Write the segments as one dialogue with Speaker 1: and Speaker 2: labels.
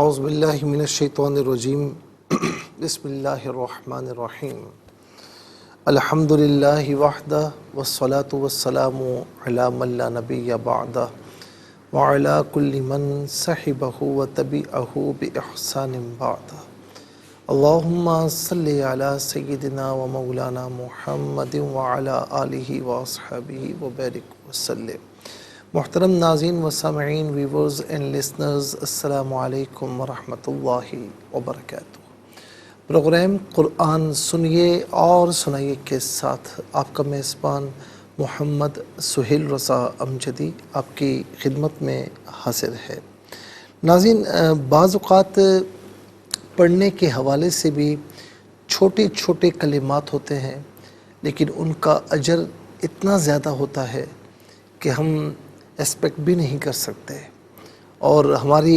Speaker 1: اعوذ باللہ من الشیطان الرجیم بسم اللہ الرحمن الرحیم الحمدللہ وحدہ والصلاة والسلام علی من لا نبی بعدہ وعلی کل من صحبہ وتبعہ بإحسان بعدہ اللہم صلی علی سیدنا و مولانا محمد وعلی آلہ واصحابہ وبارک وسلم۔ محترم ناظرین و سامعین، ویورز اینڈ لسنرز، السلام علیکم ورحمۃ اللہ وبرکاتہ۔ پروگرام قرآن سنیے اور سنائیے کے ساتھ آپ کا میزبان محمد سہیل رضا امجدی آپ کی خدمت میں حاضر ہے۔ ناظرین، بعض اوقات پڑھنے کے حوالے سے بھی چھوٹے چھوٹے کلمات ہوتے ہیں، لیکن ان کا اجر اتنا زیادہ ہوتا ہے کہ ہم ایکسپیکٹ بھی نہیں کر سکتے اور ہماری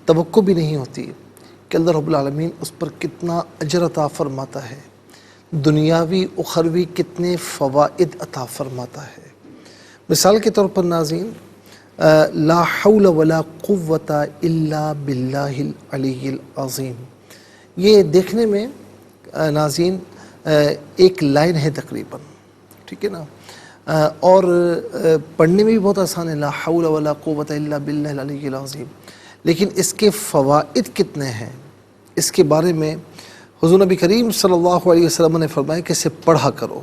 Speaker 1: توقع بھی نہیں ہوتی کہ اللہ رب العالمین اس پر کتنا اجر عطا فرماتا ہے، دنیاوی اخروی کتنے فوائد عطا فرماتا ہے۔ مثال کے طور پر ناظرین، لا حول ولا قوت الا باللہ العلی العظیم، یہ دیکھنے میں ناظرین ایک لائن ہے تقریباً، ٹھیک ہے نا، اور پڑھنے میں بھی بہت آسان ہے، لا حول ولا قوت الا باللہ العلی العظیم، لیکن اس کے فوائد کتنے ہیں اس کے بارے میں حضور نبی کریم صلی اللہ علیہ وسلم نے فرمایا کہ اسے پڑھا کرو،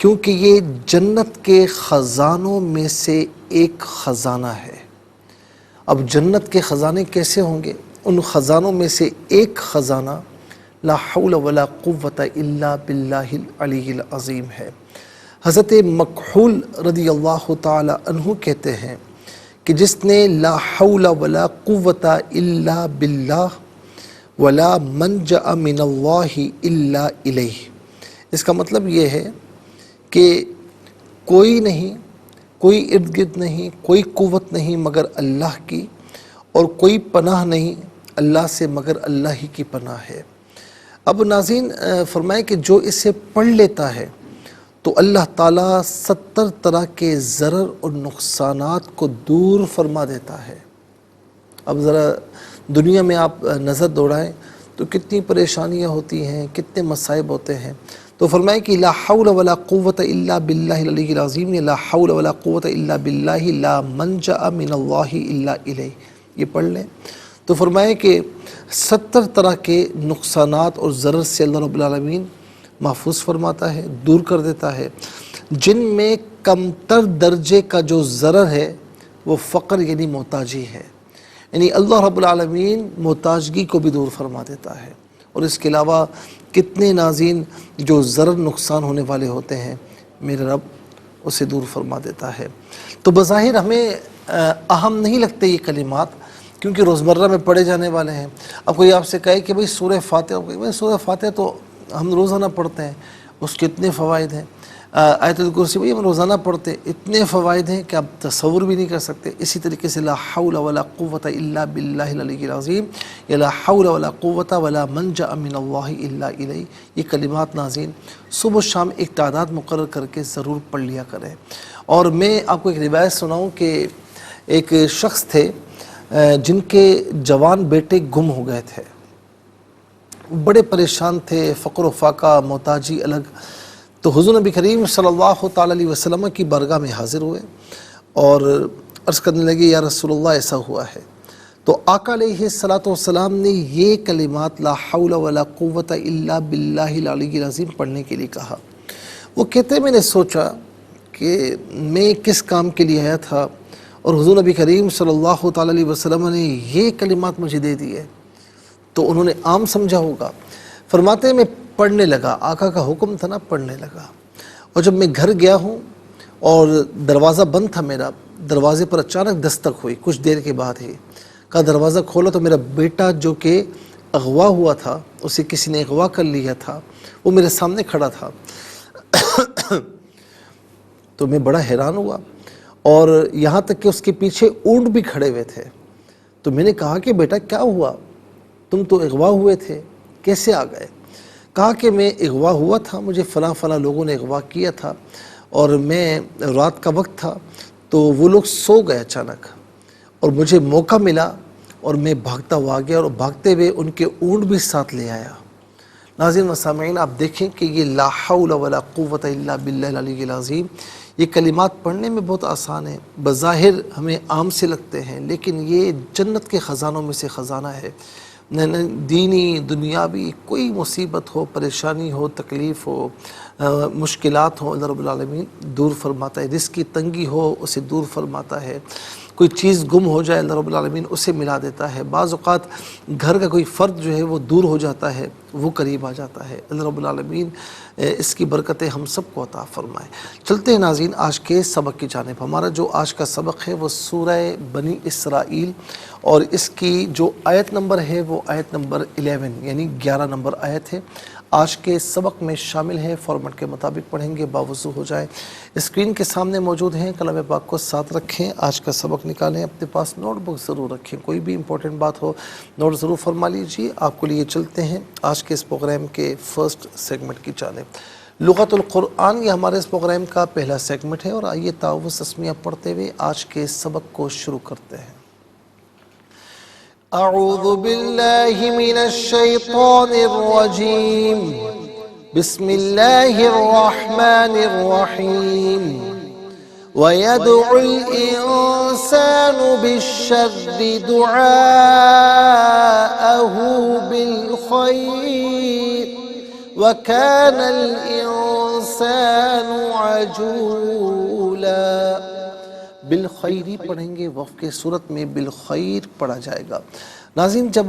Speaker 1: کیونکہ یہ جنت کے خزانوں میں سے ایک خزانہ ہے۔ اب جنت کے خزانے کیسے ہوں گے؟ ان خزانوں میں سے ایک خزانہ لا حول ولا قوت الا باللہ العلی العظیم ہے۔ حضرت مکحول رضی اللہ تعالی عنہ کہتے ہیں کہ جس نے لا حول ولا قوت الا باللہ ولا منجأ من اللہ الا الیہ، اس کا مطلب یہ ہے کہ کوئی نہیں، کوئی ارد گرد نہیں، کوئی قوت نہیں مگر اللہ کی، اور کوئی پناہ نہیں اللہ سے مگر اللہ ہی کی پناہ ہے۔ اب ناظرین فرمائے کہ جو اسے پڑھ لیتا ہے تو اللہ تعالیٰ 70 طرح کے ضرر اور نقصانات کو دور فرما دیتا ہے۔ اب ذرا دنیا میں آپ نظر دوڑائیں تو کتنی پریشانیاں ہوتی ہیں، کتنے مصائب ہوتے ہیں، تو فرمائے کہ لا حول ولا قوت الا باللہ العلی العظیم، لا حول ولا قوت الا باللہ لا منجأ من اللہ الا الیہ، یہ پڑھ لیں تو فرمائے کہ 70 طرح کے نقصانات اور ضرر سے اللہ رب العالمین محفوظ فرماتا ہے، دور کر دیتا ہے۔ جن میں کمتر درجے کا جو ضرر ہے وہ فقر یعنی محتاجی ہے، یعنی اللہ رب العالمین محتاجگی کو بھی دور فرما دیتا ہے، اور اس کے علاوہ کتنے ناظرین جو ضرر نقصان ہونے والے ہوتے ہیں میرے رب اسے دور فرما دیتا ہے۔ تو بظاہر ہمیں اہم نہیں لگتے یہ کلمات، کیونکہ روزمرہ میں پڑھے جانے والے ہیں۔ اب کوئی آپ سے کہے کہ بھئی سورہ فاتحہ، سورہ فاتحہ تو ہم روزانہ پڑھتے ہیں، اس کے اتنے فوائد ہیں، آیت الکرسی بھئی ہم روزانہ پڑھتے ہیں، اتنے فوائد ہیں کہ آپ تصور بھی نہیں کر سکتے۔ اسی طریقے سے لا حول ولا قوت الا باللہ العلی العظیم یا لا حول ولا قوت ولا منجأ من اللہ الا الیہ، یہ کلمات ناظرین صبح و شام ایک تعداد مقرر کر کے ضرور پڑھ لیا کریں۔ اور میں آپ کو ایک روایت سناؤں کہ ایک شخص تھے جن کے جوان بیٹے گم ہو گئے تھے، بڑے پریشان تھے، فقر و فاقہ، محتاجی الگ، تو حضور نبی کریم صلی اللہ تعالی علیہ وسلم کی بارگاہ میں حاضر ہوئے اور عرض کرنے لگے یا رسول اللہ ایسا ہوا ہے، تو آقا علیہ السلام نے یہ کلمات لا حول ولا قوت الا باللہ العلی العظیم پڑھنے کے لیے کہا۔ وہ کہتے میں نے سوچا کہ میں کس کام کے لیے آیا تھا اور حضور نبی کریم صلی اللہ تعالی علیہ وسلم نے یہ کلمات مجھے دے دیے، تو انہوں نے عام سمجھا ہوگا۔ فرماتے ہیں میں پڑھنے لگا، آقا کا حکم تھا نا، پڑھنے لگا، اور جب میں گھر گیا ہوں اور دروازہ بند تھا میرا، دروازے پر اچانک دستک ہوئی کچھ دیر کے بعد ہی، کہا دروازہ کھولا تو میرا بیٹا جو کہ اغوا ہوا تھا، اسے کسی نے اغوا کر لیا تھا، وہ میرے سامنے کھڑا تھا۔ تو میں بڑا حیران ہوا، اور یہاں تک کہ اس کے پیچھے اونٹ بھی کھڑے ہوئے تھے۔ تو میں نے کہا کہ بیٹا کیا ہوا، تم تو اغوا ہوئے تھے، کیسے آ گئے؟ کہا کہ میں اغوا ہوا تھا، مجھے فلاں فلاں لوگوں نے اغوا کیا تھا، اور میں رات کا وقت تھا تو وہ لوگ سو گئے اچانک، اور مجھے موقع ملا اور میں بھاگتا ہوا گیا اور بھاگتے ہوئے ان کے اونٹ بھی ساتھ لے آیا۔ ناظرین و سامعین، آپ دیکھیں کہ یہ لا حول ولا قوت الا باللہ العلی العظیم، یہ کلمات پڑھنے میں بہت آسان ہیں، بظاہر ہمیں عام سے لگتے ہیں، لیکن یہ جنت کے خزانوں میں سے خزانہ ہے۔ دینی دنیاوی کوئی مصیبت ہو، پریشانی ہو، تکلیف ہو، مشکلات ہوں، اللہ رب العالمین دور فرماتا ہے۔ رزق کی تنگی ہو، اسے دور فرماتا ہے۔ کوئی چیز گم ہو جائے، اللہ رب العالمین اسے ملا دیتا ہے۔ بعض اوقات گھر کا کوئی فرد جو ہے وہ دور ہو جاتا ہے، وہ قریب آ جاتا ہے۔ اللہ رب العالمین اس کی برکتیں ہم سب کو عطا فرمائے۔ چلتے ہیں ناظرین آج کے سبق کی جانب۔ ہمارا جو آج کا سبق ہے وہ سورہ بنی اسرائیل، اور اس کی جو آیت نمبر ہے وہ آیت نمبر 11 یعنی 11 نمبر آیت ہے، آج کے سبق میں شامل ہے۔ فارمیٹ کے مطابق پڑھیں گے، باوضو ہو جائیں۔ اسکرین کے سامنے موجود ہیں، کلام پاک کو ساتھ رکھیں، آج کا سبق نکالیں، اپنے پاس نوٹ بک ضرور رکھیں، کوئی بھی امپورٹنٹ بات ہو نوٹ ضرور فرما لیجیے۔ آپ کو لیے چلتے ہیں آج کے اس پروگرام کے فرسٹ سیگمنٹ کی جانب۔ لغت القرآن یہ ہمارے اس پروگرام کا پہلا سیگمنٹ ہے، اور آئیے تعوذ تسمیہ پڑھتے ہوئے آج کے سبق کو شروع کرتے ہیں۔ اعوذ باللہ من الشیطان الرجیم، بسم اللہ الرحمن الرحیم۔ وَيَدْعُ الْإِنسَانُ بِالشَّرِّ دُعَاءَهُ بِالْخَيْرِ وَكَانَ الْإِنسَانُ عَجُولًا۔ بالخیری پڑھیں گے، وقف کے صورت میں بالخیر پڑھا جائے گا۔ ناظرین جب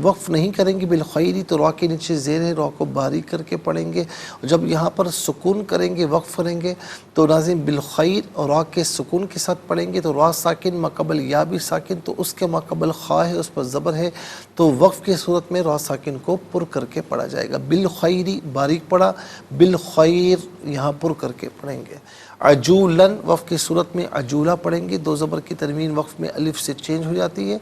Speaker 1: وقف نہیں کریں گے بالخیری تو را کے نیچے زیر ہے، را کو باریک کر کے پڑھیں گے۔ جب یہاں پر سکون کریں گے، وقف کریں گے تو ناظرین بالخیر اور را کے سکون کے ساتھ پڑھیں گے تو را ساکن ماقبل یا بھی ساکن، تو اس کے ماقبل خا ہے، اس پر زبر ہے، تو وقف کی صورت میں را ساکن کو پر کر کے پڑھا جائے گا۔ بالخیری باریک پڑھا، بالخیر یہاں پر کر کے پڑھیں گے۔ عجولن وقف کی صورت میں عجولہ پڑھیں گے، دو زبر کی تنوین وقف میں الف سے چینج ہو جاتی ہے،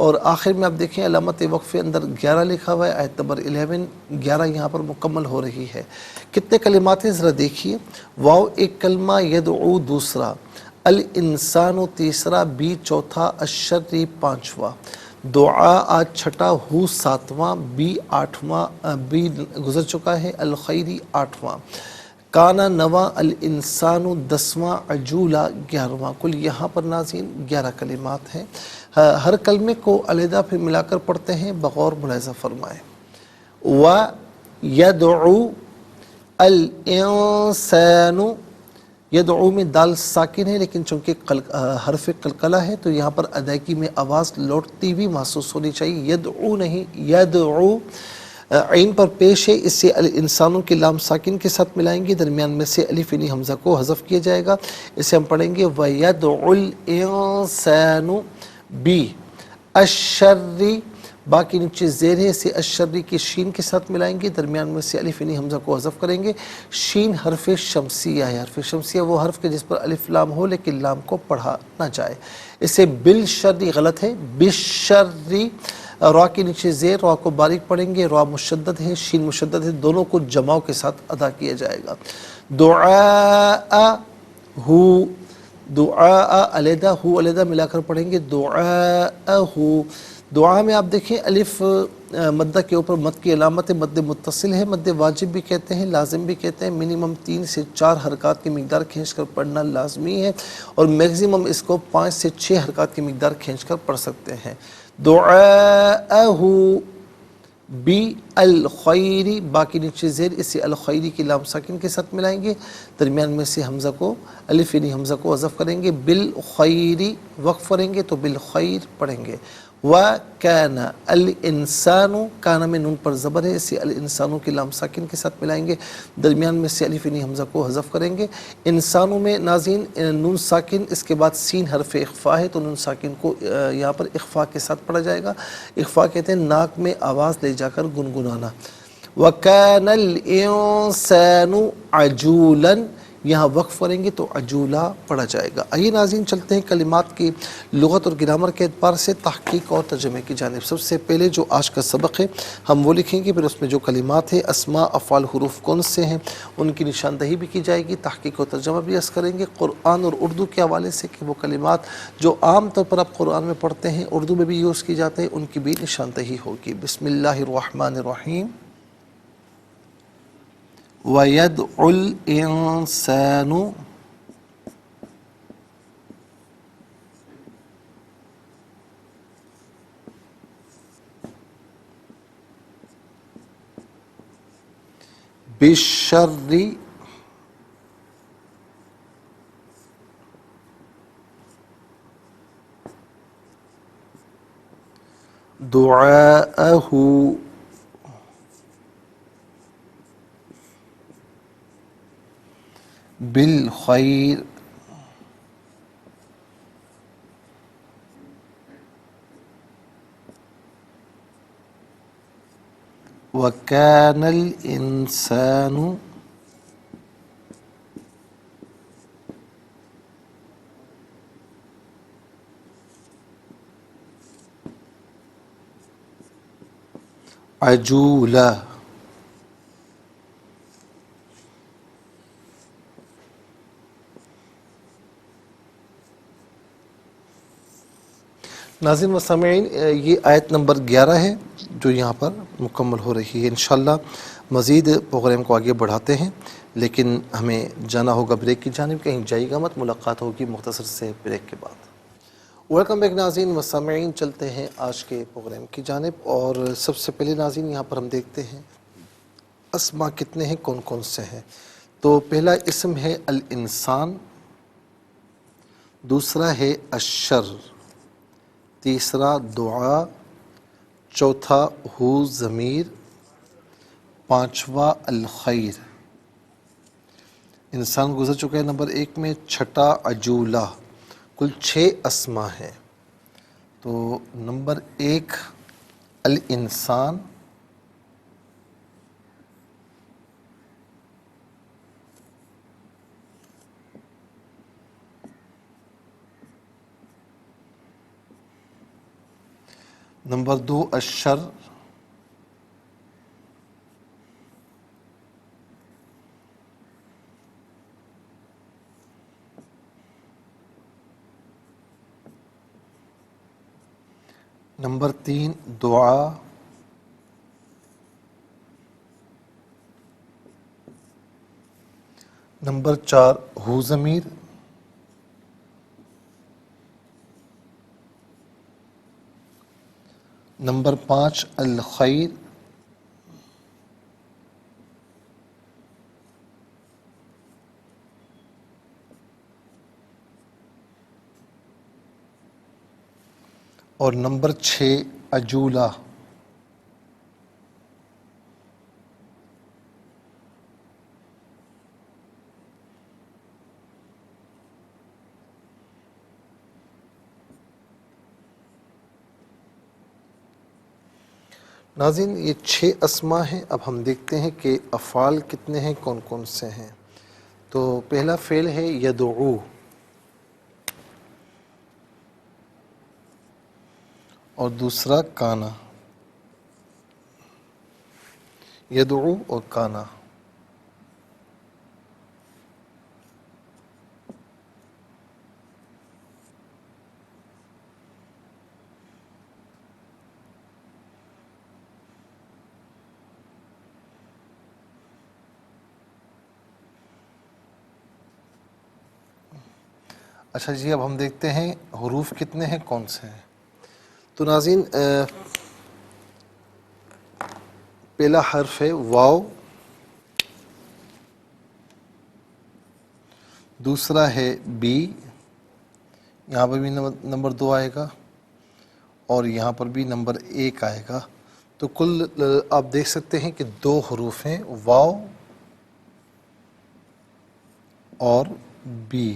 Speaker 1: اور آخر میں آپ دیکھیں علامت وقف اندر 11 لکھا ہوا ہے، آیت نمبر 11 11 یہاں پر مکمل ہو رہی ہے۔ کتنے کلمات ہیں ذرا دیکھیے۔ واو ایک کلمہ، یدعو دوسرا، الانسان تیسرا، بی چوتھا، الشر پانچواں، دعا آج چھٹا، ہو ساتواں، بی آٹھواں، بی گزر چکا ہے، الخیری آٹھواں، کانا نواں، الانسان دسواں، عجولا 11واں۔ کل یہاں پر ناظرین 11 کلمات ہیں۔ ہر کلمے کو علیحدہ پھر ملا کر پڑھتے ہیں، بغور ملاحظہ فرمائیں۔ وَيَدْعُو الْإِنسَانُ، یدعو میں دال ساکن ہے، لیکن چونکہ حرف قلقلہ ہے تو یہاں پر ادائیگی میں آواز لوٹتی بھی محسوس ہونی چاہیے، یدعو نہیں، یدعو عین پر پیش ہے، اس سے الانسانوں کے لام ساکن کے ساتھ ملائیں گے، درمیان میں سے الف یعنی حمزہ کو حذف کیا جائے گا، اسے ہم پڑھیں گے وَيَدْعُ الْإِنسَانُ بی الشر، باقی نیچے زیر ہے، اسے الشر کی شین کے ساتھ ملائیں گے، درمیان میں سے الف یعنی حمزہ کو حذف کریں گے۔ شین حرف شمسیہ ہے، حرف شمسیہ وہ حرف کے جس پر الف لام ہو لیکن لام کو پڑھا نہ جائے، اسے بالشر غلط ہے، بالشر، را کے نیچے زیر، را کو باریک پڑھیں گے، را مشدد ہے، شین مشدد ہے، دونوں کو جماؤ کے ساتھ ادا کیا جائے گا۔ دعاء ہو، دعاء علیحدہ، ہو علیحدہ ملا کر پڑھیں گے، دعاء ہو۔ دعا میں آپ دیکھیں الف مدہ کے اوپر مد کی علامت ہے، مد متصل ہے، مد واجب بھی کہتے ہیں، لازم بھی کہتے ہیں، منیمم 3 سے 4 حرکات کی مقدار کھینچ کر پڑھنا لازمی ہے، اور میگزیمم اس کو 5 سے 6 حرکات کی مقدار کھینچ کر پڑھ سکتے ہیں۔ دعاءہ بالخیر، باقی نیچے زیر، اسے الخیری کی لام ساکن کے ساتھ ملائیں گے، درمیان میں سے حمزہ کو الف یعنی حمزہ کو حذف کریں گے، بالخیر وقف کریں گے تو بالخیر پڑھیں گے۔ وَكَانَ الْإِنسَانُ، کانا میں نون پر زبر ہے، اسے الانسانوں کی لام ساکن کے ساتھ ملائیں گے، درمیان میں سے الف یعنی حمزہ کو حذف کریں گے۔ انسانوں میں ناظرین نون ساکن اس کے بعد سین حرف اخفا ہے، تو نون ساکن کو یہاں پر اخفا کے ساتھ پڑھا جائے گا۔ اخفا کہتے ہیں ناک میں آواز لے جا کر گنگنانا۔ وَكَانَ الْإِنسَانُ عَجُولًا، یہاں وقف کریں گے تو عجولہ پڑھا جائے گا۔ آئیے ناظرین چلتے ہیں کلمات کی لغت اور گرامر کے اعتبار سے تحقیق اور ترجمے کی جانب۔ سب سے پہلے جو آج کا سبق ہے ہم وہ لکھیں گے، پھر اس میں جو کلمات ہیں اسماء افعال حروف کون سے ہیں ان کی نشاندہی بھی کی جائے گی، تحقیق و ترجمہ بھی عرض کریں گے قرآن اور اردو کے حوالے سے کہ وہ کلمات جو عام طور پر آپ قرآن میں پڑھتے ہیں اردو میں بھی یوز کی جاتے ہیں ان کی بھی نشاندہی ہوگی۔ بسم اللہ الرحمن الرحیم۔ وَيَدْعُ الْإِنسَانُ بِالشَّرِّ دعاءه بالخير وكان الإنسان عجولا۔ ناظرین و سامعین، یہ آیت نمبر 11 ہے جو یہاں پر مکمل ہو رہی ہے۔ انشاءاللہ مزید پروگرام کو آگے بڑھاتے ہیں، لیکن ہمیں جانا ہوگا بریک کی جانب، کہیں جائے گا مت، ملاقات ہوگی مختصر سے بریک کے بعد۔ ویلکم بیک ناظرین و سامعین، چلتے ہیں آج کے پروگرام کی جانب، اور سب سے پہلے ناظرین یہاں پر ہم دیکھتے ہیں اسماء کتنے ہیں، کون کون سے ہیں۔ تو پہلا اسم ہے الانسان، دوسرا ہے الشر، تیسرا دعا، چوتھا ہو ضمیر، پانچواں الخیر۔ انسان گزر چکا ہے نمبر 1 میں، چھٹا عجولہ، کل 6 اسماء ہیں۔ تو نمبر 1 الانسان، نمبر 2 الشر، نمبر 3 دعا، نمبر 4 ہو ضمیر، نمبر 5 الخیر، اور نمبر 6 عجولہ۔ ناظرین یہ 6 اسماء ہیں، اب ہم دیکھتے ہیں کہ افعال کتنے ہیں، کون کون سے ہیں۔ تو پہلا فعل ہے یدعو، اور دوسرا کانا، یدعو اور کانا۔ اچھا جی، اب ہم دیکھتے ہیں حروف کتنے ہیں، کون سے ہیں۔ تو ناظرین پہلا حرف ہے واو، دوسرا ہے بی، یہاں پر بھی نمبر 2 آئے گا، اور یہاں پر بھی نمبر 1 آئے گا۔ تو کل آپ دیکھ سکتے ہیں کہ 2 حروف ہیں، واو اور بی۔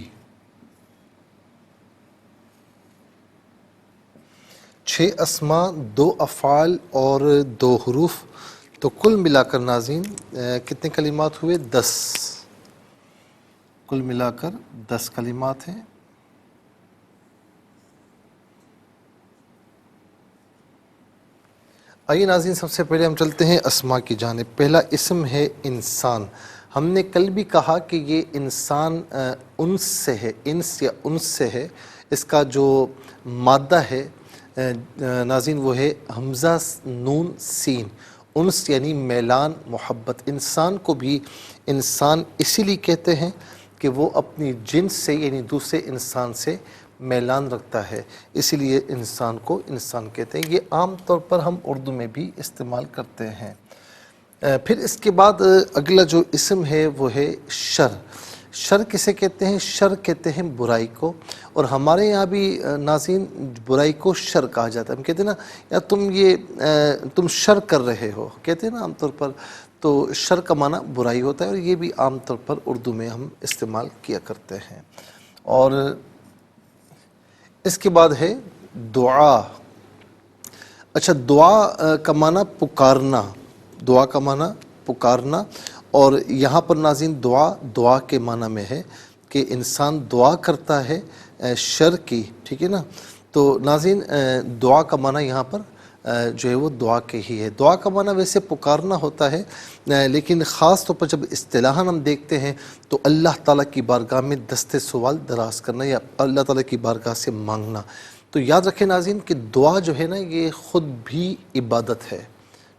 Speaker 1: 6 اسماء، 2 افعال اور 2 حروف، تو کل ملا کر ناظرین کتنے کلمات ہوئے؟ 10۔ کل ملا کر 10 کلمات ہیں۔ آئیے ناظرین، سب سے پہلے ہم چلتے ہیں اسماء کی جانب۔ پہلا اسم ہے انسان۔ ہم نے کل بھی کہا کہ یہ انسان انس سے ہے، انس یا انس سے ہے۔ اس کا جو مادہ ہے ناظرین وہ ہے حمزہ نون سین۔ انس یعنی میلان، محبت۔ انسان کو بھی انسان اسی لیے کہتے ہیں کہ وہ اپنی جنس سے یعنی دوسرے انسان سے میلان رکھتا ہے، اسی لیے انسان کو انسان کہتے ہیں۔ یہ عام طور پر ہم اردو میں بھی استعمال کرتے ہیں۔ پھر اس کے بعد اگلا جو اسم ہے وہ ہے شر۔ شر کسے کہتے ہیں؟ شر کہتے ہیں برائی کو، اور ہمارے یہاں بھی ناظرین برائی کو شر کہا جاتا ہے۔ ہم کہتے ہیں نا یا تم شر کر رہے ہو، کہتے ہیں نا عام طور پر، تو شر کا معنی برائی ہوتا ہے، اور یہ بھی عام طور پر اردو میں ہم استعمال کیا کرتے ہیں۔ اور اس کے بعد ہے دعا۔ اچھا، دعا کا معنی پکارنا، دعا کا معنی پکارنا، اور یہاں پر ناظرین دعا کے معنی میں ہے کہ انسان دعا کرتا ہے شر کی، ٹھیک ہے نا۔ تو ناظرین دعا کا معنی یہاں پر جو ہے وہ دعا کے ہی ہے۔ دعا کا معنی ویسے پکارنا ہوتا ہے، لیکن خاص طور پر جب اصطلاحاً ہم دیکھتے ہیں تو اللہ تعالیٰ کی بارگاہ میں دست سوال دراز کرنا یا اللہ تعالیٰ کی بارگاہ سے مانگنا۔ تو یاد رکھیں ناظرین کہ دعا جو ہے نا یہ خود بھی عبادت ہے،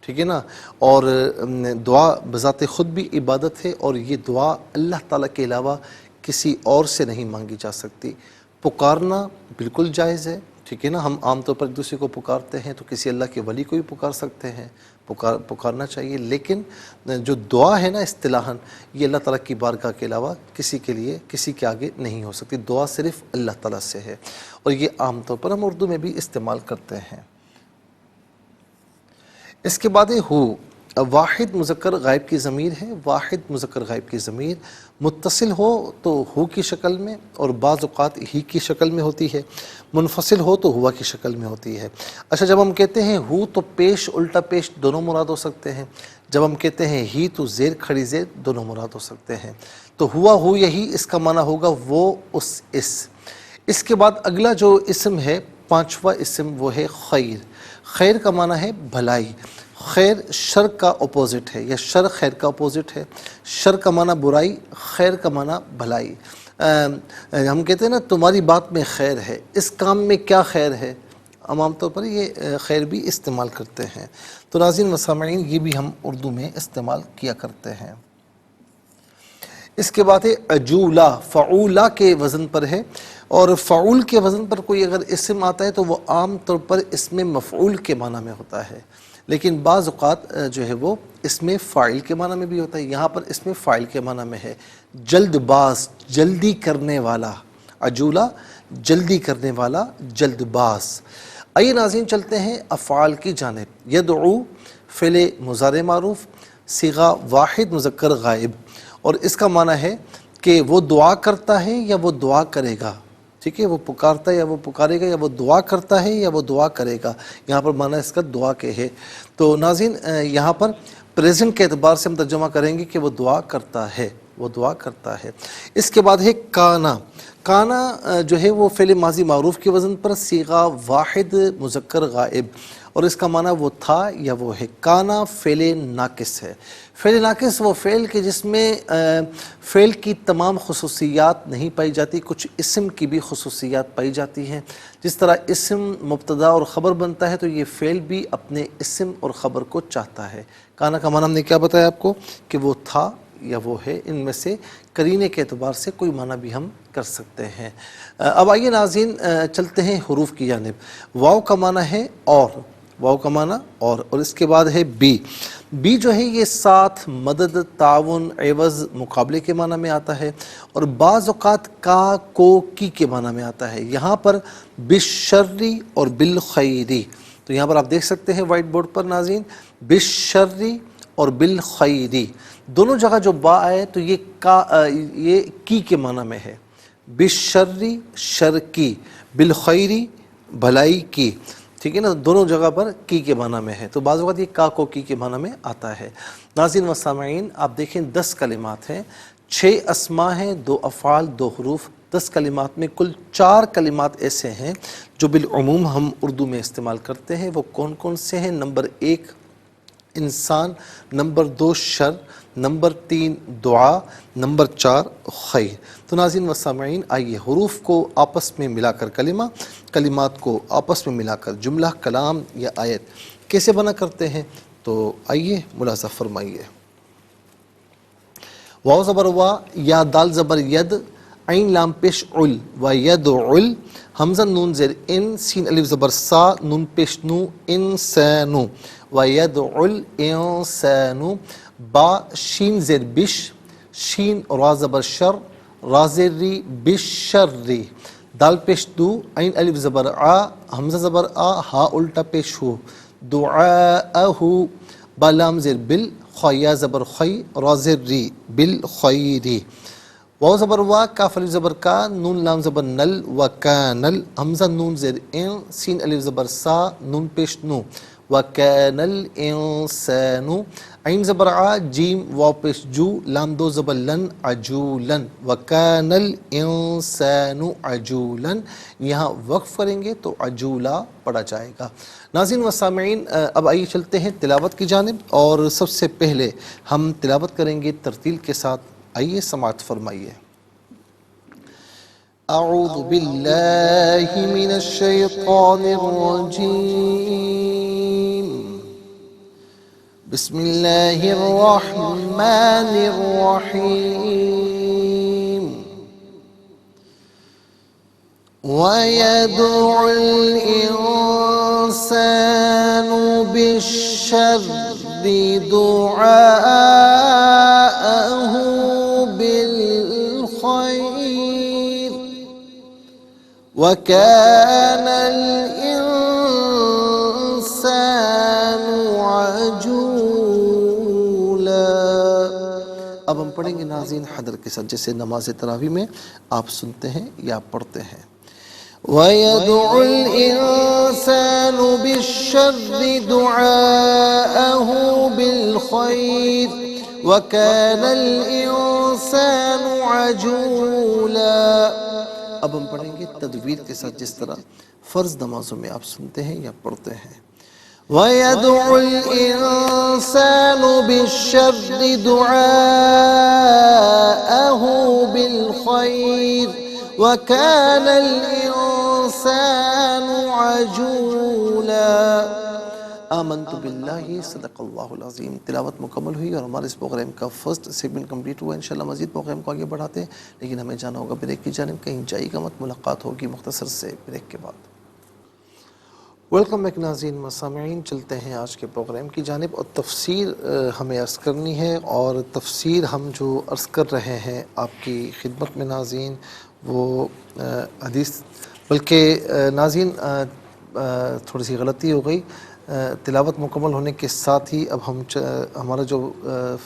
Speaker 1: ٹھیک ہے نا، اور دعا بذات خود بھی عبادت ہے، اور یہ دعا اللہ تعالیٰ کے علاوہ کسی اور سے نہیں مانگی جا سکتی۔ پکارنا بالکل جائز ہے، ٹھیک ہے نا، ہم عام طور پر ایک دوسرے کو پکارتے ہیں تو کسی اللہ کے ولی کو بھی پکار سکتے ہیں، پکارنا چاہیے، لیکن جو دعا ہے نا اصطلاحاً یہ اللہ تعالیٰ کی بارگاہ کے علاوہ کسی کے لیے کسی کے آگے نہیں ہو سکتی۔ دعا صرف اللہ تعالیٰ سے ہے، اور یہ عام طور پر ہم اردو میں بھی استعمال کرتے ہیں۔ اس کے بعد ہو، واحد مذکر غائب کی ضمیر ہے۔ واحد مذکر غائب کی ضمیر متصل ہو تو ہو کی شکل میں، اور بعض اوقات ہی کی شکل میں ہوتی ہے، منفصل ہو تو ہوا کی شکل میں ہوتی ہے۔ اچھا، جب ہم کہتے ہیں ہو تو پیش الٹا پیش دونوں مراد ہو سکتے ہیں، جب ہم کہتے ہیں ہی تو زیر کھڑی زیر دونوں مراد ہو سکتے ہیں۔ تو ہوا ہو یہی اس کا معنی ہوگا وہ اس۔ اس کے بعد اگلا جو اسم ہے پانچواں اسم وہ ہے خیر۔ خیر کا معنی ہے بھلائی۔ خیر شر کا اپوزٹ ہے، یا شر خیر کا اپوزٹ ہے۔ شر کا معنی برائی، خیر کا معنی بھلائی۔ ہم کہتے ہیں نا تمہاری بات میں خیر ہے، اس کام میں کیا خیر ہے، ہم عام طور پر یہ خیر بھی استعمال کرتے ہیں۔ تو ناظرین و سامعین یہ بھی ہم اردو میں استعمال کیا کرتے ہیں۔ اس کے بعد ہے عجولہ، فعولہ کے وزن پر ہے، اور فعول کے وزن پر کوئی اگر اسم آتا ہے تو وہ عام طور پر اسم مفعول کے معنی میں ہوتا ہے، لیکن بعض اوقات جو ہے وہ اسم فاعل کے معنی میں بھی ہوتا ہے۔ یہاں پر اسم فاعل کے معنی میں ہے جلد باز، جلدی کرنے والا۔ عجولہ جلدی کرنے والا، جلد باز۔ آئیے ناظرین چلتے ہیں افعال کی جانب۔ یدعو فعل مضارع معروف، صیغہ واحد مذکر غائب، اور اس کا معنی ہے کہ وہ دعا کرتا ہے یا وہ دعا کرے گا، ٹھیک ہے، وہ پکارتا ہے یا وہ پکارے گا، یا وہ دعا کرتا ہے یا وہ دعا کرے گا۔ یہاں پر معنی اس کا دعا کے ہے۔ تو ناظرین یہاں پر پریزنٹ کے اعتبار سے ہم ترجمہ کریں گے کہ وہ دعا کرتا ہے، وہ دعا کرتا ہے۔ اس کے بعد ہے کانا۔ کانا جو ہے وہ فعل ماضی معروف کے وزن پر صیغہ واحد مذکر غائب، اور اس کا معنی وہ تھا یا وہ ہے۔ کانا فعل ناقص ہے۔ فعل ناقص وہ فعل کہ جس میں فعل کی تمام خصوصیات نہیں پائی جاتی، کچھ اسم کی بھی خصوصیات پائی جاتی ہیں۔ جس طرح اسم مبتدا اور خبر بنتا ہے تو یہ فعل بھی اپنے اسم اور خبر کو چاہتا ہے۔ کانا کا معنی ہم نے کیا بتایا آپ کو کہ وہ تھا یا وہ ہے، ان میں سے قرینے کے اعتبار سے کوئی معنی بھی ہم کر سکتے ہیں۔ اب آئیے ناظرین چلتے ہیں حروف کی جانب۔ واو کا معنی ہے اور، واو کا معنی اور اس کے بعد ہے بی۔ بی جو ہے یہ ساتھ، مدد، تعاون، عوض، مقابلے کے معنی میں آتا ہے، اور بعض اوقات کا، کو، کی کے معنی میں آتا ہے۔ یہاں پر بالشری اور بالخیری، تو یہاں پر آپ دیکھ سکتے ہیں وائٹ بورڈ پر ناظرین، بالشری اور بالخیری دونوں جگہ جو با آئے تو یہ کی کے معنی میں ہے۔ بالشری شر کی، بالخیری بھلائی کی، ٹھیک ہے نا، دونوں جگہ پر کی کے معنی میں ہے۔ تو بعض اوقات یہ کا کو کی کے معنی میں آتا ہے۔ ناظرین و سامعین آپ دیکھیں 10 کلمات ہیں، 6 اسما ہیں، 2 افعال، 2 حروف، 10 کلمات میں کل 4 کلمات ایسے ہیں جو بالعموم ہم اردو میں استعمال کرتے ہیں۔ وہ کون کون سے ہیں؟ نمبر 1 انسان، نمبر 2 شر، نمبر 3 دعا، نمبر 4 خیر۔ تو ناظرین و سامعین، آئیے حروف کو آپس میں ملا کر کلمات کو آپس میں ملا کر جملہ، کلام یا آیت کیسے بنا کرتے ہیں، تو آئیے ملاحظہ فرمائیے۔ واو زبر وا، یا دال زبر ید، عین لام پیش عل، و ید عل، حمزہ نون زیر ان، سین الف زبر سا، نون پیش نو، انسانو، و ید عل انسانو، با شین زیر بش، شین را زبر شر، را زیر ری، بشر ری، دال پیش دو، عین الف زبر آ، حمزہ زبر آ، ہا الٹا پیش ہو، دعاءہو، با لام زیر بل، خا یا زبر خی، را زیر ری، بالخیری، واو زبر وا، کاف الف زبر کا، نون لام زبر نل، و کانل، حمزہ نون زیر ان، سین الف زبر سا، نون پیش نو، و کان الانسان، عین زبر ع، جیم واو پیش جو، لام دو زبر لن، عجولا، و کان الانسان عجولا، یہاں وقف کریں گے تو عجولا پڑھا جائے گا۔ ناظرین و سامعین، اب آئیے چلتے ہیں تلاوت کی جانب، اور سب سے پہلے ہم تلاوت کریں گے ترتیل کے ساتھ۔ آئیے سماعت فرمائیے۔ اعوذ باللہ من الشیطان الرجیم، بسم اللہ الرحمن الرحیم، وَيَدْعُ الْإِنسَانُ بِالشَّرِّ دُعَاءَهُ بِالْخَيْرِ وَكَانَ الْإِنسَانُ عَجُولًا۔ اب ہم پڑھیں گے ناظرین حدر کے ساتھ، جیسے نماز تراویح میں آپ سنتے ہیں یا پڑھتے ہیں۔ وَيَدْعُ الْإِنسَانُ بِالشَّرِّ دُعَاءَهُ بِالْخَيْرِ وَكَانَ الْإِنسَانُ عَجُولًا۔ اب ہم پڑھیں گے تدویر کے ساتھ، جس طرح فرض نمازوں میں آپ سنتے ہیں یا پڑھتے ہیں۔ وَيَدْعُ الْإِنسَانُ بِالشَّرِّ دُعَاءَهُ بِالْخَيْرِ وَكَانَ الْإِنسَانُ عَجُولًا۔ آمنت باللہ، صدق اللہ العظیم۔ تلاوت مکمل ہوئی اور ہمارے اس پروگرام کا فرسٹ سیگمنٹ کمپلیٹ ہوا۔ انشاءاللہ مزید پروگرام کو آگے بڑھاتے ہیں، لیکن ہمیں جانا ہوگا بریک کی جانب، کہیں جائے گا مت، ملاقات ہوگی مختصر سے بریک کے بعد۔ ویلکم بیک ناظرین و سامعین، چلتے ہیں آج کے پروگرام کی جانب، اور تفسیر ہمیں عرض کرنی ہے، اور تفسیر ہم جو عرض کر رہے ہیں آپ کی خدمت میں ناظرین، وہ حدیث، بلکہ ناظرین تھوڑی سی غلطی ہو گئی، تلاوت مکمل ہونے کے ساتھ ہی اب ہمارا جو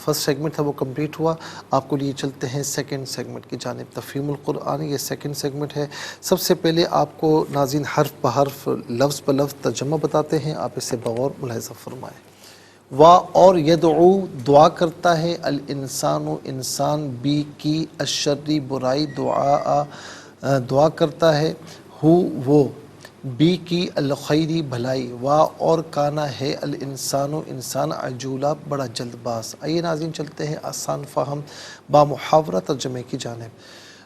Speaker 1: فرسٹ سیگمنٹ تھا وہ کمپلیٹ ہوا۔ آپ کو لیے چلتے ہیں سیکنڈ سیگمنٹ کی جانب، تفہیم القرآن، یہ سیکنڈ سیگمنٹ ہے۔ سب سے پہلے آپ کو ناظرین حرف بحرف، لفظ بلفظ ترجمہ بتاتے ہیں، آپ اسے بغور ملاحظہ فرمائیں۔ وا، اور یدعو دعا کرتا ہے، الانسان انسان، بی کی، الشری برائی، دعا کرتا ہے، ہو وہ، بی کی، الخیری بھلائی، وا اور کانا ہے، الانسان انسان، عجولا بڑا جلد باز۔ آئیے ناظرین چلتے ہیں آسان فہم با محاورہ ترجمے کی جانب۔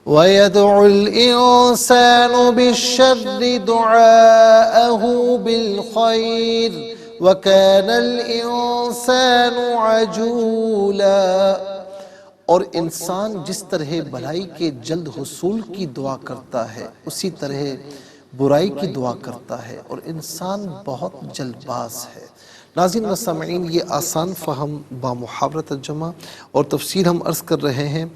Speaker 1: وَيَدْعُ الْإِنسَانُ بِالشَّرِّ دُعَاءَهُ بِالْخَيْرِ وَكَانَ الْإِنسَانُ عَجُولًا۔ اور انسان جس طرح بھلائی کے جلد حصول کی دعا کرتا ہے، اسی طرح برائی کی دعا کرتا ہے، اور انسان بہت جلد باز ہے۔ ناظرین و سامعین، یہ آسان فہم با محاورہ ترجمہ اور تفسیر ہم عرض کر رہے ہیں،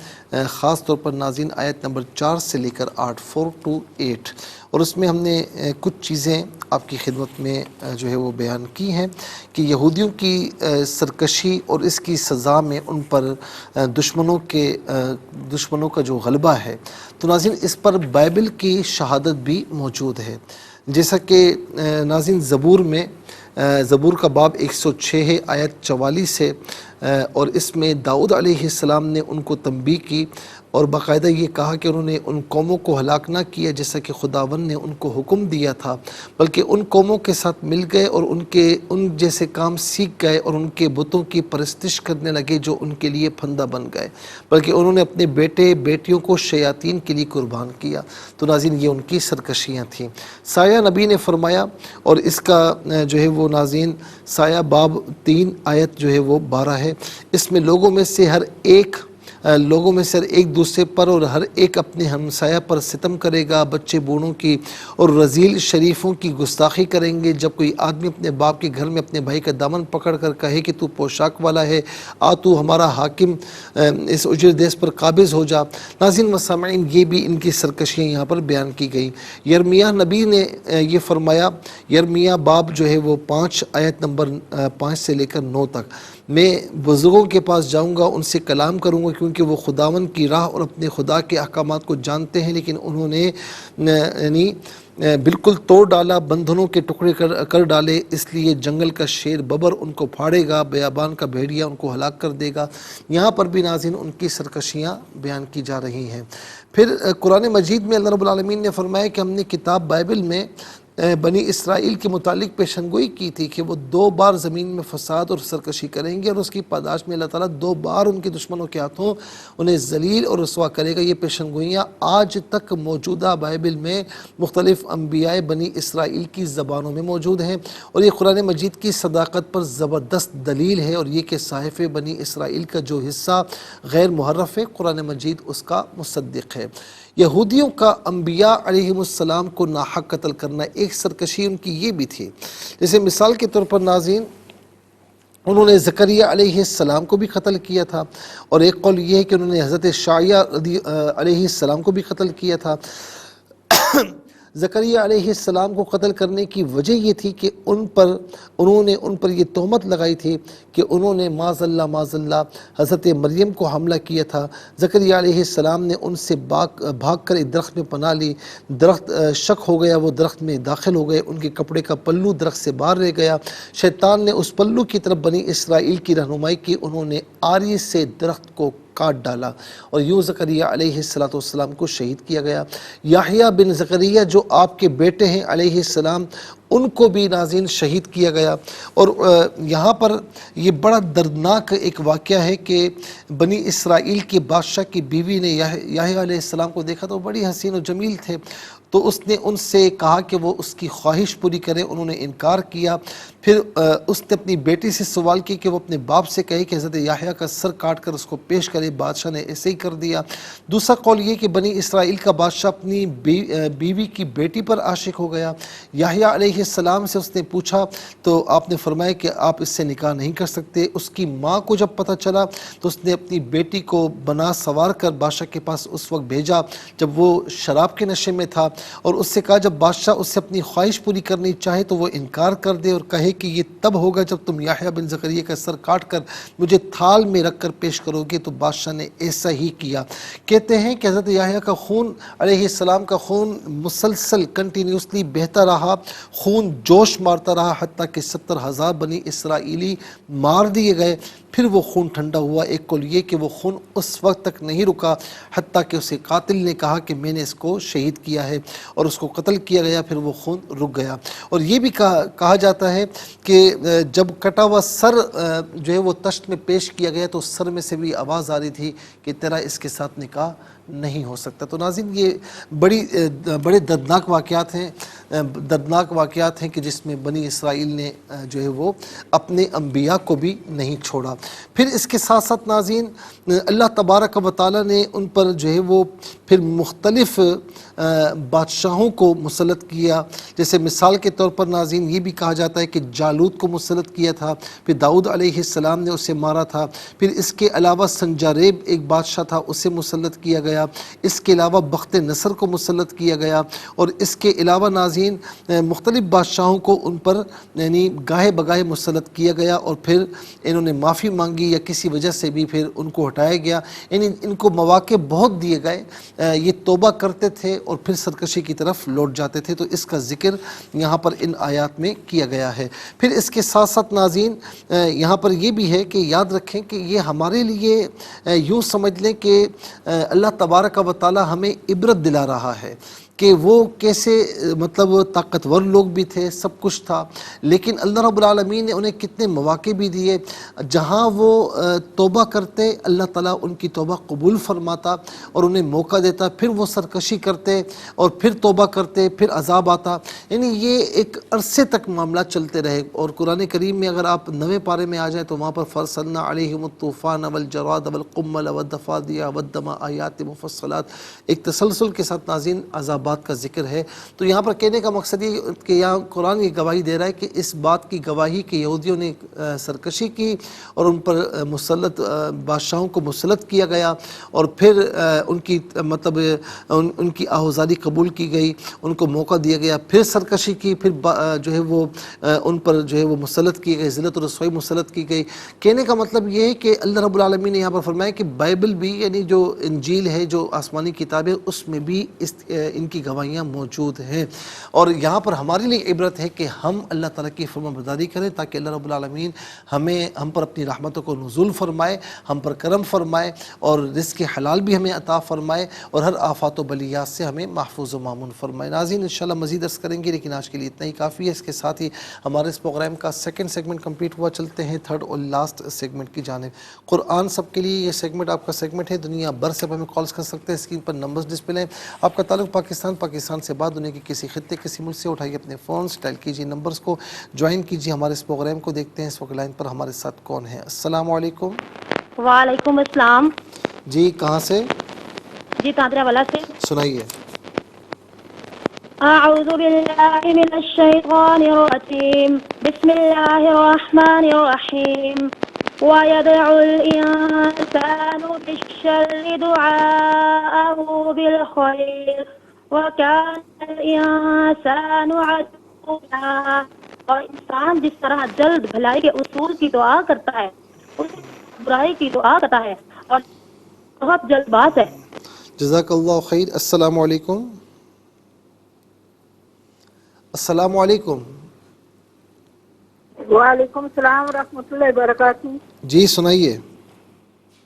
Speaker 1: خاص طور پر ناظرین آیت نمبر 4 سے لے کر 8، 4 to 8، اور اس میں ہم نے کچھ چیزیں آپ کی خدمت میں جو ہے وہ بیان کی ہیں کہ یہودیوں کی سرکشی اور اس کی سزا میں ان پر دشمنوں کا جو غلبہ ہے، تو ناظرین اس پر بائبل کی شہادت بھی موجود ہے۔ جیسا کہ ناظرین زبور میں زبور کا باب 106 ہے آیت 44 ہے، اور اس میں داؤد علیہ السلام نے ان کو تنبیہ کی اور باقاعدہ یہ کہا کہ انہوں نے ان قوموں کو ہلاک نہ کیا جیسا کہ خداوند نے ان کو حکم دیا تھا، بلکہ ان قوموں کے ساتھ مل گئے اور ان جیسے کام سیکھ گئے اور ان کے بتوں کی پرستش کرنے لگے جو ان کے لیے پھندہ بن گئے، بلکہ انہوں نے اپنے بیٹے بیٹیوں کو شیاطین کے لیے قربان کیا۔ تو ناظرین یہ ان کی سرکشیاں تھیں۔ سایہ نبی نے فرمایا، اور اس کا جو ہے وہ ناظرین سایہ باب 3 آیت جو ہے وہ 12 ہے، اس میں لوگوں میں سے ہر ایک دوسرے پر اور ہر ایک اپنے ہمسایہ پر ستم کرے گا، بچے بوڑھوں کی اور رذیل شریفوں کی گستاخی کریں گے۔ جب کوئی آدمی اپنے باپ کے گھر میں اپنے بھائی کا دامن پکڑ کر کہے کہ تو پوشاک والا ہے، تو ہمارا حاکم اس اجر دیس پر قابض ہو جا۔ ناظرین و سامعین، یہ بھی ان کی سرکشیاں یہاں پر بیان کی گئی۔ یرمیہ نبی نے یہ فرمایا، یرمیہ باب جو ہے وہ 5 آیت نمبر 5 سے لے کر 9 تک، میں بزرگوں کے پاس جاؤں گا، ان سے کلام کروں گا، کیونکہ وہ خداوند کی راہ اور اپنے خدا کے احکامات کو جانتے ہیں، لیکن انہوں نے بالکل توڑ ڈالا، بندھنوں کے ٹکڑے کر ڈالے، اس لیے جنگل کا شیر ببر ان کو پھاڑے گا، بیابان کا بھیڑیا ان کو ہلاک کر دے گا۔ یہاں پر بھی ناظرین ان کی سرکشیاں بیان کی جا رہی ہیں۔ پھر قرآن مجید میں اللہ رب العالمین نے فرمایا کہ ہم نے کتاب بائبل میں بنی اسرائیل کے متعلق پیشنگوئی کی تھی کہ وہ 2 بار زمین میں فساد اور سرکشی کریں گے، اور اس کی پاداش میں اللہ تعالیٰ 2 بار ان کے دشمنوں کے ہاتھوں انہیں ذلیل اور رسوا کرے گا۔ یہ پیشنگوئیاں آج تک موجودہ بائبل میں مختلف انبیاء بنی اسرائیل کی زبانوں میں موجود ہیں، اور یہ قرآن مجید کی صداقت پر زبردست دلیل ہے، اور یہ کہ صحائف بنی اسرائیل کا جو حصہ غیر محرف ہے، قرآن مجید اس کا مصدق ہے۔ یہودیوں کا انبیاء علیہم السلام کو ناحق قتل کرنا، ایک سرکشی ان کی یہ بھی تھی، جیسے مثال کے طور پر ناظرین انہوں نے زکریا علیہ السلام کو بھی قتل کیا تھا، اور ایک قول یہ ہے کہ انہوں نے حضرت شعیہ علیہ السلام کو بھی قتل کیا تھا۔ زکریا علیہ السلام کو قتل کرنے کی وجہ یہ تھی کہ انہوں نے ان پر یہ تہمت لگائی تھی کہ انہوں نے معاذ اللہ حضرت مریم کو حملہ کیا تھا۔ زکریا علیہ السلام نے ان سے بھاگ کر ایک درخت میں پناہ لی، درخت شک ہو گیا، وہ درخت میں داخل ہو گئے، ان کے کپڑے کا پلو درخت سے باہر رہ گیا، شیطان نے اس پلو کی طرف بنی اسرائیل کی رہنمائی کی، انہوں نے آری سے درخت کو کاٹ ڈالا، اور یوں زکریا علیہ السلام کو شہید کیا گیا۔ یحییٰ بن زکریا جو آپ کے بیٹے ہیں علیہ السلام، ان کو بھی ناظرین شہید کیا گیا۔ اور یہاں پر یہ بڑا دردناک ایک واقعہ ہے کہ بنی اسرائیل کے بادشاہ کی بیوی نے یحییٰ علیہ السلام کو دیکھا تو بڑی حسین و جمیل تھے، تو اس نے ان سے کہا کہ وہ اس کی خواہش پوری کریں، انہوں نے انکار کیا۔ پھر اس نے اپنی بیٹی سے سوال کی کہ وہ اپنے باپ سے کہے کہ حضرت یحییٰ کا سر کاٹ کر اس کو پیش کرے، بادشاہ نے ایسے ہی کر دیا۔ دوسرا قول یہ کہ بنی اسرائیل کا بادشاہ اپنی بیوی کی بیٹی پر عاشق ہو گیا، یحییٰ علیہ السلام سے اس نے پوچھا تو آپ نے فرمایا کہ آپ اس سے نکاح نہیں کر سکتے۔ اس کی ماں کو جب پتہ چلا تو اس نے اپنی بیٹی کو بنا سوار کر بادشاہ کے پاس اس وقت بھیجا جب وہ شراب کے نشے میں تھا، اور اس سے کہا جب بادشاہ اس سے اپنی خواہش پوری کرنی چاہے تو وہ انکار کر دے اور کہے کہ یہ تب ہوگا جب تم یحییٰ بن زکریا کا سر کاٹ کر مجھے تھال میں رکھ کر پیش کرو گے، تو بادشاہ نے ایسا ہی کیا۔ کہتے ہیں کہ حضرت یحییٰ کا خون علیہ السلام کا خون مسلسل کنٹینیوسلی بہتا رہا، خون جوش مارتا رہا، حتیٰ کہ 70,000 بنی اسرائیلی مار دیے گئے۔ پھر وہ خون ٹھنڈا ہوا۔ ایک قول یہ کہ وہ خون اس وقت تک نہیں رکا حتیٰ کہ اسے قاتل نے کہا کہ میں نے اس کو شہید کیا ہے، اور اس کو قتل کیا گیا، پھر وہ خون رک گیا۔ اور یہ بھی کہا جاتا ہے کہ جب کٹا ہوا سر جو ہے وہ تشت میں پیش کیا گیا تو سر میں سے بھی آواز آ رہی تھی کہ تیرا اس کے ساتھ نکاح نہیں ہو سکتا۔ تو ناظرین یہ بڑے دردناک واقعات ہیں کہ جس میں بنی اسرائیل نے جو ہے وہ اپنے انبیاء کو بھی نہیں چھوڑا۔ پھر اس کے ساتھ ساتھ ناظرین اللہ تبارک و تعالیٰ نے ان پر جو ہے وہ پھر مختلف بادشاہوں کو مسلط کیا، جیسے مثال کے طور پر ناظرین یہ بھی کہا جاتا ہے کہ جالوت کو مسلط کیا تھا، پھر داؤد علیہ السلام نے اسے مارا تھا، پھر اس کے علاوہ سنجاریب ایک بادشاہ تھا اسے مسلط کیا گیا، اس کے علاوہ بخت نصر کو مسلط کیا گیا، اور اس کے علاوہ ناظرین مختلف بادشاہوں کو ان پر یعنی گاہے بگاہے مسلط کیا گیا، اور پھر انہوں نے معافی مانگی یا کسی وجہ سے بھی پھر ان کو ہٹایا گیا۔ یعنی ان کو مواقع بہت دیے گئے، یہ توبہ کرتے تھے اور پھر سرکشی کی طرف لوٹ جاتے تھے. تو اس کا ذکر یہاں پر ان آیات میں کیا گیا ہے. پھر اس کے ساتھ ساتھ ناظرین یہاں پر یہ بھی ہے کہ یاد رکھیں کہ یہ ہمارے لیے یوں سمجھ لیں کہ اللہ تبارک و تعالی ہمیں عبرت دلا رہا ہے کہ وہ کیسے مطلب طاقتور لوگ بھی تھے, سب کچھ تھا, لیکن اللہ رب العالمین نے انہیں کتنے مواقع بھی دیے جہاں وہ توبہ کرتے اللہ تعالیٰ ان کی توبہ قبول فرماتا اور انہیں موقع دیتا, پھر وہ سرکشی کرتے اور پھر توبہ کرتے, پھر عذاب آتا. یعنی یہ ایک عرصے تک معاملات چلتے رہے. اور قرآن کریم میں اگر آپ 9ویں پارے میں آ جائیں تو وہاں پر فَأَرْسَلْنَا عَلَيْهِمُ الطُّوفَانَ وَالْجَرَادَ وَالْقُمَّلَ وَالضَّفَادِعَ وَالدَّمَ آیات مفصلات, ایک تسلسل کے ساتھ ناظرین عذابات کا ذکر ہے. تو یہاں پر کہنے کا مقصد یہ کہ یہاں قرآن یہ گواہی دے رہا ہے کہ اس بات کی گواہی کہ یہودیوں نے سرکشی کی اور ان پر مسلط بادشاہوں کو مسلط کیا گیا اور پھر ان کی مطلب ان کی آہوزاری قبول کی گئی, ان کو موقع دیا گیا, پھر سرکشی کی, پھر جو ہے وہ ان پر جو ہے وہ مسلط کی گئی, ذلت و رسوائی مسلط کی گئی. کہنے کا مطلب یہ ہے کہ اللہ رب العالمین نے یہاں پر فرمایا کہ بائبل بھی یعنی جو انجیل ہے جو آسمانی کتاب ہے اس میں بھی ان کی گواہیاں موجود ہیں. اور یہاں پر ہمارے لیے عبرت ہے کہ ہم اللہ تعالیٰ کی فرما برداری کریں تاکہ اللہ رب العالمین ہم پر اپنی رحمتوں کو نزول فرمائے, ہم پر کرم فرمائے اور رزق حلال بھی ہمیں عطا فرمائے اور ہر آفات و بلیات سے ہمیں محفوظ و مامون فرمائے. ناظرین انشاءاللہ مزید عرض کریں گے لیکن آج کے لیے اتنا ہی کافی ہے. اس کے ساتھ ہی ہمارے اس پروگرام کا سیکنڈ سیگمنٹ کمپلیٹ ہوا. چلتے ہیں تھرڈ اور لاسٹ سیگمنٹ کی جانب. قرآن سب کے لیے یہ سیگمنٹ آپ کا سیگمنٹ ہے. دنیا بھر سے ہمیں کالز کر سکتے ہیں, اسکرین پر نمبرز ڈسپلے ہیں. آپ کا تعلق پاکستان سے بعد دنیا کے کسی خطے کسی ملک سے, اٹھائیے اپنے فونز, ڈائل کیجیے نمبرز کو, جوائن کیجیے ہمارے اس پروگرام کو. دیکھتے ہیں اس وقت لائن پر ہمارے ساتھ کون ہے. السلام علیکم.
Speaker 2: وعلیکم السلام.
Speaker 1: جی کہاں سے؟
Speaker 2: جی تانترا والا سے.
Speaker 1: سنائیے.
Speaker 2: اعوذ باللہ من الشیطان الرجیم, بسم اللہ الرحمن الرحیم. وَيَدْعُ الْإِنسَانُ بِالشَّرِّ دُعَاءَهُ بِالْخَيْرِ وَكَانَ الْإِنسَانُ عَجُولًا. اور انسان جس طرح جلد بھلائی کے اصول کی دعا کرتا ہے اسی برائی کی دعا کرتا ہے اور بہت جلد باز ہے.
Speaker 1: جزاک اللہ خیر. السلام علیکم. السلام علیکم.
Speaker 3: وعلیکم السلام ورحمۃ اللہ وبرکاتہ.
Speaker 1: جی سنائیے.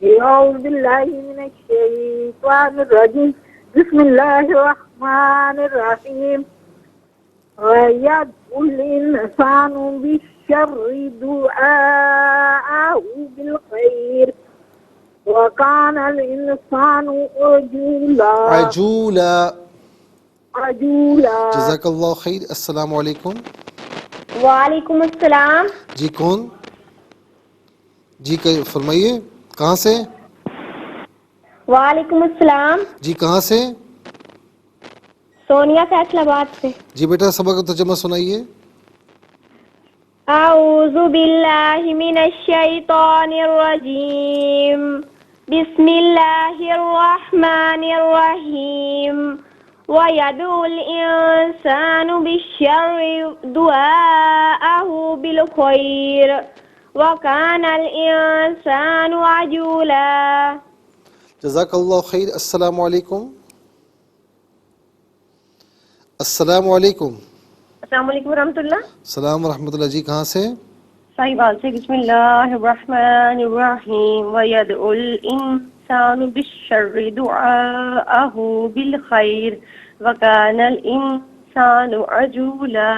Speaker 3: اعوذ باللہ من الشیطان الرجیم, بسم اللہ الرحمن الرحیم. وَيَدْعُ الْإِنسَانُ بِالشَّرِّ دُعَاءَهُ بِالْخَيْرِ وَكَانَ الْإِنسَانُ عَجُولًا.
Speaker 1: جزاک اللہ خیر. السلام علیکم.
Speaker 2: وعلیکم السلام.
Speaker 1: جی کون؟ جی فرمائیے کہاں سے؟
Speaker 2: وعلیکم السلام.
Speaker 1: جی کہاں سے؟
Speaker 2: سونیا فیصل آباد سے.
Speaker 1: جی بیٹا سبق کا ترجمہ سنائیے.
Speaker 2: اعوذ باللہ من الشیطان الرجیم, بسم اللہ الرحمن الرحیم. وَيَدْعُ الْإِنسَانُ بِالشَّرِّ دُعَاءَهُ بِالْخَيْرِ وَكَانَ الْإِنسَانُ عَجُولًا.
Speaker 1: جزاک اللہ خیر. السلام علیکم. السلام علیکم.
Speaker 2: السلام علیکم ورحمۃ اللہ.
Speaker 1: السلام ورحمۃ اللہ. جی کہاں سے؟
Speaker 2: صاحبال سے. بسم اللہ الرحمن الرحیم. وَيَدْعُ الْإِنسَانُ بِالشَّرِّ دُعَاءَهُ بِالْخَيْرِ وَكَانَ الْإِنسَانُ عَجُولًا.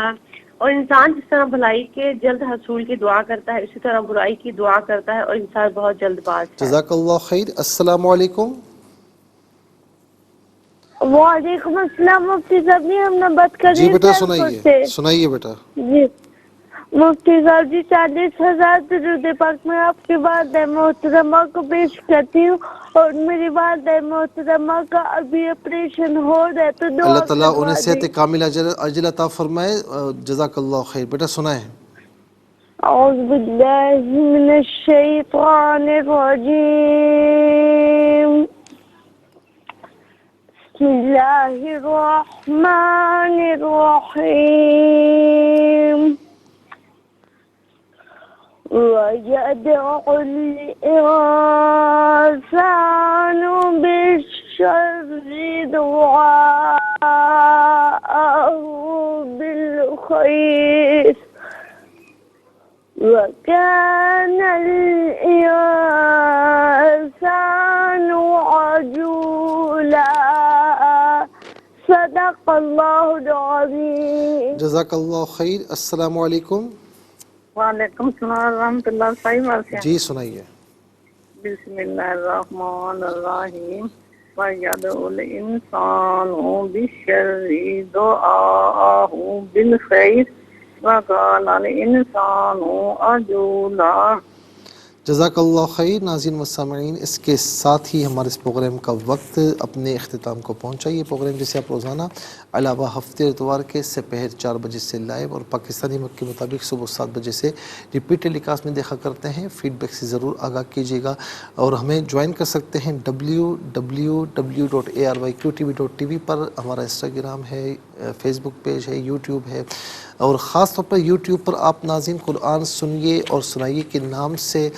Speaker 2: اور انسان جس طرح بھلائی کے جلد حصول کی دعا کرتا ہے اسی طرح برائی کی دعا کرتا ہے اور انسان بہت جلد باز ہے.
Speaker 1: جزاک اللہ خیر. السلام علیکم.
Speaker 3: وعلیکم السلام. مفتی صاحب نے ہم نمبر کر
Speaker 1: جی بیٹا سنائیے بیٹا.
Speaker 3: جی مفتی صاحب جی 40,000 درود پاک میں آپ کی والدہ محترمہ کو پیش کرتی ہوں اور میری والدہ محترمہ کا ابھی آپریشن ہو رہا ہے تو دعا
Speaker 1: اللہ تعالیٰ
Speaker 3: کروا
Speaker 1: انہیں صحت
Speaker 3: دی.
Speaker 1: کامل اجل عطا فرمائے. جزاک اللہ خیر. بیٹا سنائیں.
Speaker 3: اعوذ باللہ من الشیطان الرجیم, بسم اللہ الرحمن الرحیم. وَيَدْعُ الْإِنسَانُ بِالشَّرِّ دُعَاءَهُ دعاءه بالخير وكان الإنسان عجولا صدق الله العظيم.
Speaker 1: جزاک اللہ خیر. السلام علیکم.
Speaker 4: وعلیکم السلام ورحمۃ اللہ. صحیح بات ہے.
Speaker 1: جی سنائیے.
Speaker 4: بسم اللہ الرحمن الرحیم. وَيَدْعُ الْإِنسَانُ بِالشَّرِّ دُعَاءَهُ بِالْخَيْرِ وَكَانَ الْإِنسَانُ عَجُولًا.
Speaker 1: جزاک اللہ خیر. ناظرین و سامعین، اس کے ساتھ ہی ہمارے اس پروگرام کا وقت اپنے اختتام کو پہنچا. یہ پروگرام جسے آپ روزانہ علاوہ ہفتے اتوار کے سپہر 4 بجے سے لائیو اور پاکستانی وقت کے مطابق صبح 7 بجے سے ریپیٹ ٹیلی کاسٹ میں دیکھا کرتے ہیں. فیڈ بیک سے ضرور آگاہ کیجیے گا اور ہمیں جوائن کر سکتے ہیں www.arYQTV.tv پر. ہمارا انسٹاگرام ہے، فیس بک پیج ہے، یوٹیوب ہے، اور خاص طور پر یوٹیوب پر آپ ناظرین قرآن سنیے اور سنائیے کے نام سے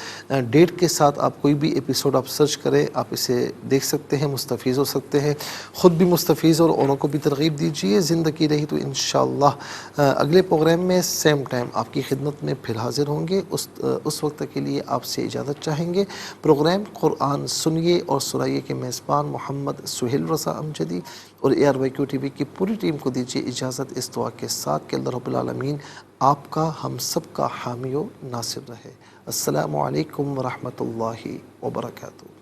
Speaker 1: ڈیٹ کے ساتھ آپ کوئی بھی ایپیسوڈ آپ سرچ کریں، آپ اسے دیکھ سکتے ہیں، مستفیض ہو سکتے ہیں، خود بھی مستفیض اور اوروں کو بھی ترغیب دیجیے. زندگی رہی تو انشاءاللہ اگلے پروگرام میں سیم ٹائم آپ کی خدمت میں پھر حاضر ہوں گے. اس وقت کے لیے آپ سے اجازت چاہیں گے. پروگرام قرآن سنیے اور سنائیے کے میزبان محمد سہیل رضا امجدی اور ARYQTV کی پوری ٹیم کو دیجیے اجازت اس دعا کے ساتھ کہ اللہ رب العالمین آپ کا ہم سب کا حامی و ناصر رہے. السلام علیکم ورحمۃ اللہ وبرکاتہ.